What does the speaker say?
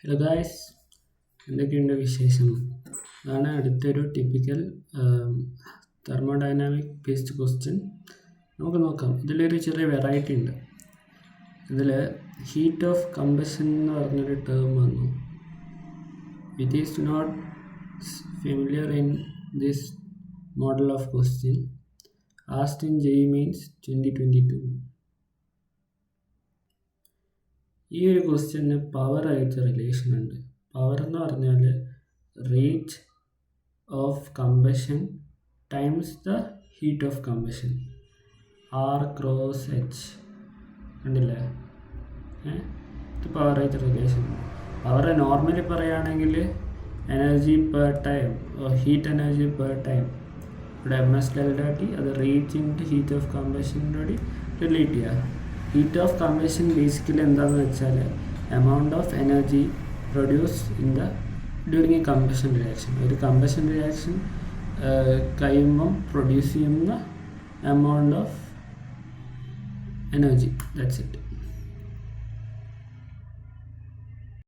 Hello guys, എന്തൊക്കെയുണ്ട് വിശേഷം? അതാണ് അടുത്തൊരു ടിപ്പിക്കൽ തെർമോഡൈനാമിക് ബേസ്ഡ് ക്വസ്റ്റ്യൻ. നമുക്ക് നോക്കാം. ഇതിലൊരു ചെറിയ വെറൈറ്റി ഉണ്ട്. ഇതിൽ ഹീറ്റ് ഓഫ് കമ്പഷൻ എന്ന് പറഞ്ഞൊരു ടേം വന്നു. It is not familiar in this model of question asked in JEE Mains 2022. ഈ ഒരു ക്വസ്റ്റ്യന് പവറായിട്ട് റിലേഷൻ ഉണ്ട്. പവർ എന്ന് പറഞ്ഞാൽ rate of combustion times the heat of combustion, R×H. ഉണ്ടല്ലേ? ഇത് പവറായിട്ട് റിലേഷൻ ഉണ്ട്. പവർ നോർമലി പറയുകയാണെങ്കിൽ energy per time, heat energy per time, ഇവിടെ MS∆T, അത് റേറ്റ് ഇൻറ്റു ഹീറ്റ് ഓഫ് കമ്പഷനോട് റിലേറ്റ് ചെയ്യുക. ഹീറ്റ് ഓഫ് കമ്പഷൻ ബേസിക്കലി എന്താണെന്ന് വെച്ചാൽ amount of energy produce in the during A combustion reaction. ഒരു കമ്പഷൻ റിയാക്ഷൻ കഴിയുമ്പം produce ചെയ്യുന്ന amount of energy, that's it.